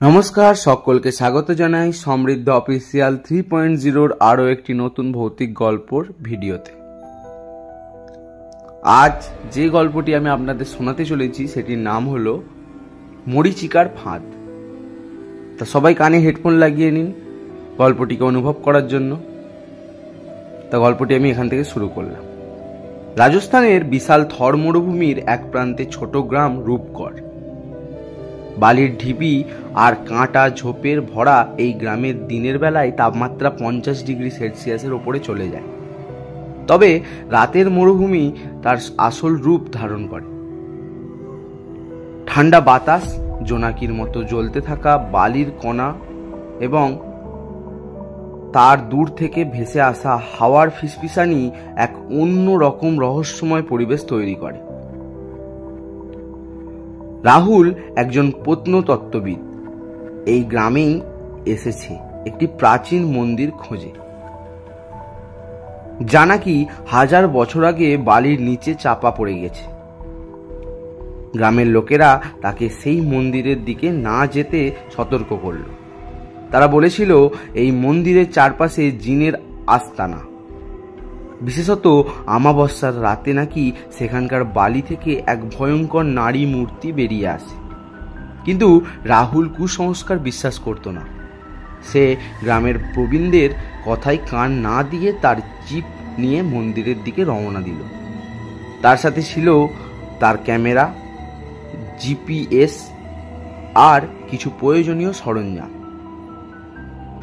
নমস্কার, সকলকে স্বাগত জানাই সমৃদ্ধ অফিসিয়াল 3.0 আরও একটি নতুন ভৌতিক গল্পর ভিডিওতে। আজ যে গল্পটি আমি আপনাদের শোনাতে চলেছি সেটির নাম হলো মরীচিকার ফাঁদ। তা সবাই কানে হেডফোন লাগিয়ে নিন গল্পটিকে অনুভব করার জন্য। তা গল্পটি আমি এখান থেকে শুরু করলাম। রাজস্থানের বিশাল থর মরুভূমির এক প্রান্তে ছোট গ্রাম রূপগড়। বালির ঢিপি আর কাঁটা ঝোপের ভরা এই গ্রামের দিনের বেলায় তাপমাত্রা 50 ডিগ্রি সেলসিয়াসের ওপরে চলে যায়। তবে রাতের মরুভূমি তার আসল রূপ ধারণ করে। ঠান্ডা বাতাস, জোনাকির মতো জ্বলতে থাকা বালির কণা এবং তার দূর থেকে ভেসে আসা হাওয়ার ফিসফিসানি এক অন্য রকম রহস্যময় পরিবেশ তৈরি করে। রাহুল একজন প্রত্নতত্ত্ববিদ। এই গ্রামেই এসেছে একটি প্রাচীন মন্দির খোঁজে, যা নাকি 1000 বছর আগে বালির নিচে চাপা পড়ে গেছে। গ্রামের লোকেরা তাকে সেই মন্দিরের দিকে না যেতে সতর্ক করল। তারা বলেছিল এই মন্দিরের চারপাশে জিনের আস্তানা, বিশেষত অমাবস্যার রাতে নাকি সেখানকার বালি থেকে এক ভয়ঙ্কর নারী মূর্তি বেরিয়ে আসে। কিন্তু রাহুল কুসংস্কার বিশ্বাস করত না। সে গ্রামের প্রবীণদের কথায় কান না দিয়ে তার জিপ নিয়ে মন্দিরের দিকে রওনা দিল। তার সাথে ছিল তার ক্যামেরা, জিপিএস আর কিছু প্রয়োজনীয় সরঞ্জাম।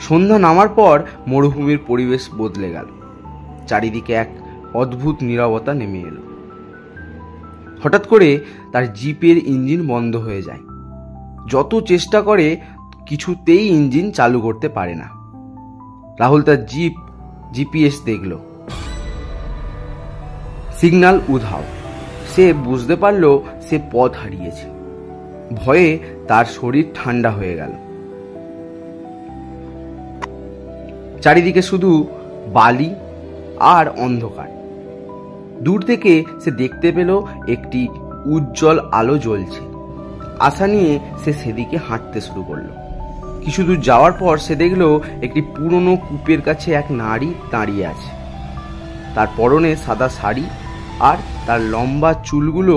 সন্ধ্যা নামার পর মরুভূমির পরিবেশ বদলে গেল। চারিদিকে এক অদ্ভুত নীরবতা নেমে এলো। হঠাৎ করে তার জিপের ইঞ্জিন বন্ধ হয়ে যায়। যত চেষ্টা করে কিছুতেই ইঞ্জিন চালু করতে পারে না। রাহুল তার জিপিএস দেখল, সিগন্যাল উধাও। সে বুঝতে পারল সে পথ হারিয়েছে। ভয়ে তার শরীর ঠান্ডা হয়ে গেল। চারিদিকে শুধু বালি আর অন্ধকার। দূর থেকে সে দেখতে পেল একটি উজ্জ্বল আলো জ্বলছে। আশা নিয়ে সে সেদিকে হাঁটতে শুরু করলো। কিছু দূর যাওয়ার পর সে দেখল একটি পুরনো কূপের কাছে এক নারী দাঁড়িয়ে আছে। তার পরনে সাদা শাড়ি আর তার লম্বা চুলগুলো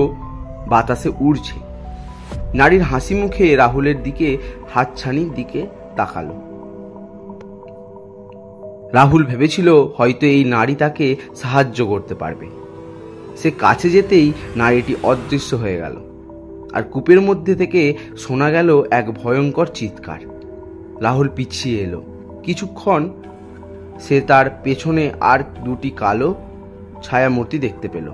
বাতাসে উড়ছে। নারীর হাসি মুখে রাহুলের দিকে হাতছানির দিকে তাকালো। রাহুল ভেবেছিল হয়তো এই নারী তাকে সাহায্য করতে পারবে। সে কাছে যেতেই নারীটি অদৃশ্য হয়ে গেল, আর কূপের মধ্যে থেকে শোনা গেল এক ভয়ঙ্কর চিৎকার। রাহুল পিছিয়ে এলো। কিছুক্ষণ সে তার পেছনে আর দুটি কালো ছায়ামূর্তি দেখতে পেল।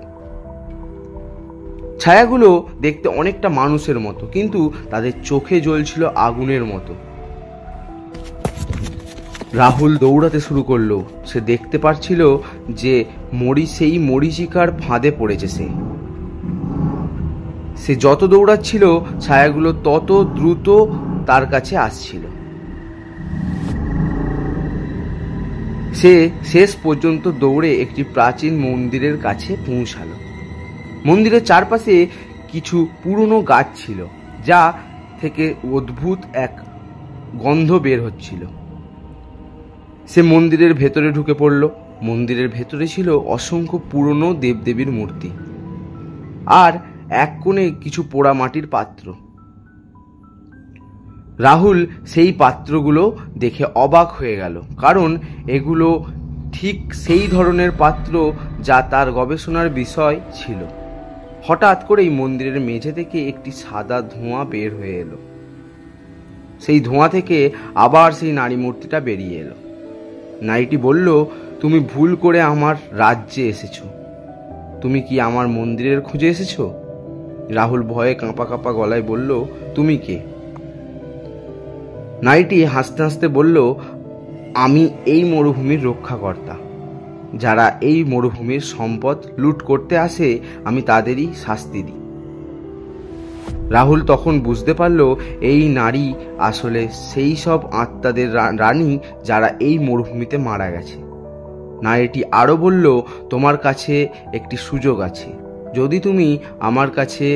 ছায়াগুলো দেখতে অনেকটা মানুষের মতো, কিন্তু তাদের চোখে জ্বলছিল আগুনের মতো। রাহুল দৌড়াতে শুরু করলো। সে দেখতে পাচ্ছিল যে সেই মরীচিকার ফাঁদে পড়েছে সে যত দৌড়াচ্ছিল ছায়াগুলো তত দ্রুত তার কাছে আসছিল। সে শেষ পর্যন্ত দৌড়ে একটি প্রাচীন মন্দিরের কাছে পৌঁছালো। মন্দিরের চারপাশে কিছু পুরনো গাছ ছিল, যা থেকে অদ্ভুত এক গন্ধ বের হচ্ছিল। সে মন্দিরের ভেতরে ঢুকে পড়ল। মন্দিরের ভেতরে ছিল অসংখ্য পুরনো দেবদেবীর মূর্তি আর এক কোণে কিছু পোড়া মাটির পাত্র। রাহুল সেই পাত্রগুলো দেখে অবাক হয়ে গেল, কারণ এগুলো ঠিক সেই ধরনের পাত্র যা তার গবেষণার বিষয় ছিল। হঠাৎ করেই মন্দিরের মেঝে থেকে একটি সাদা ধোঁয়া বের হয়ে এলো। সেই ধোঁয়া থেকে আবার সেই নারী মূর্তিটা বেরিয়ে এলো। নারীটি বলল, তুমি ভুল করে আমার রাজ্যে এসেছো। তুমি কি আমার মন্দিরের খুঁজে এসেছো? রাহুল ভয়ে কাঁপা কাঁপা গলায় বলল, তুমি কে? নারীটি হাসতে হাসতে বলল, আমি এই মরুভূমির রক্ষাকর্তা। যারা এই মরুভূমির সম্পদ লুট করতে আসে আমি তাদেরই শাস্তি দিই। রাহুল তখন বুঝতে পারল এই নারী আসলে সেই সব আত্মাদের রানী যারা এই মরুভূমিতে মারা গেছে। নারীটি আরও বলল, তোমার কাছে একটি সুযোগ আছে। যদি তুমি আমার কাছে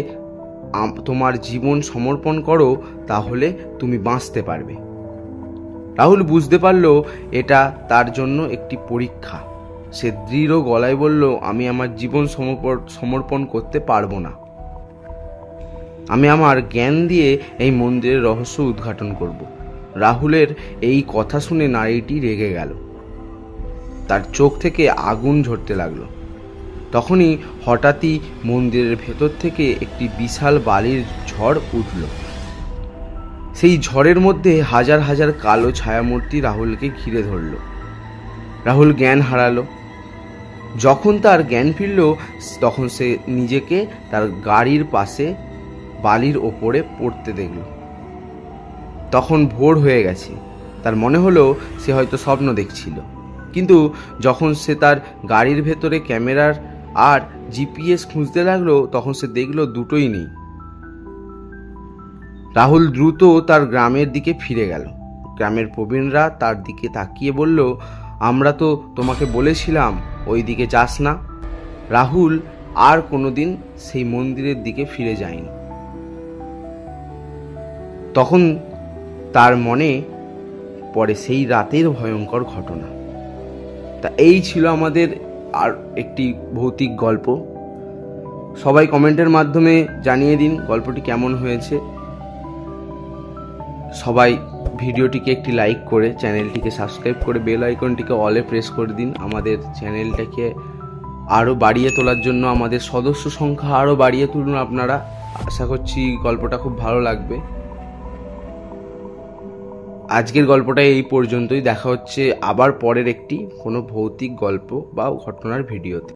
তোমার জীবন সমর্পণ করো, তাহলে তুমি বাঁচতে পারবে। রাহুল বুঝতে পারল এটা তার জন্য একটি পরীক্ষা। সে দৃঢ় গলায় বলল, আমি আমার জীবন সমর্পণ করতে পারবো না। আমি আমার জ্ঞান দিয়ে এই মন্দিরের রহস্য উদ্ঘাটন করব। রাহুলের এই কথা শুনে নারীটি রেগে গেল। তার চোখ থেকে আগুন ঝরতে লাগলো। তখনই হঠাৎই মন্দিরের ভেতর থেকে একটি বিশাল বালির ঝড় উঠল। সেই ঝড়ের মধ্যে হাজার হাজার কালো ছায়ামূর্তি রাহুলকে ঘিরে ধরল। রাহুল জ্ঞান হারালো। যখন তার জ্ঞান ফিরল, তখন সে নিজেকে তার গাড়ির পাশে বালির ওপরে পড়তে দেখল। তখন ভোর হয়ে গেছে। তার মনে হলো সে হয়তো স্বপ্ন দেখছিল। কিন্তু যখন সে তার গাড়ির ভেতরে ক্যামেরার আর জিপিএস খুঁজতে লাগলো, তখন সে দেখলো দুটোই নেই। রাহুল দ্রুত তার গ্রামের দিকে ফিরে গেল। গ্রামের প্রবীণরা তার দিকে তাকিয়ে বলল, আমরা তো তোমাকে বলেছিলাম ওই দিকে যাস না। রাহুল আর কোনোদিন সেই মন্দিরের দিকে ফিরে যায়নি। তখন তার মনে পড়ে সেই রাতের ভয়ঙ্কর ঘটনা। তা এই ছিল আমাদের আর একটি ভৌতিক গল্প। সবাই কমেন্টের মাধ্যমে জানিয়ে দিন গল্পটি কেমন হয়েছে। সবাই ভিডিওটিকে একটি লাইক করে চ্যানেলটিকে সাবস্ক্রাইব করে বেল আইকনটিকে অলে প্রেস করে দিন। আমাদের চ্যানেলটাকে আরও বাড়িয়ে তোলার জন্য, আমাদের সদস্য সংখ্যা আরও বাড়িয়ে তুলুন আপনারা। আশা করছি গল্পটা খুব ভালো লাগবে। আজকের গল্পটা এই পর্যন্তই। দেখা হচ্ছে আবার পরের একটি কোনো ভৌতিক গল্প বা ঘটনার ভিডিওতে।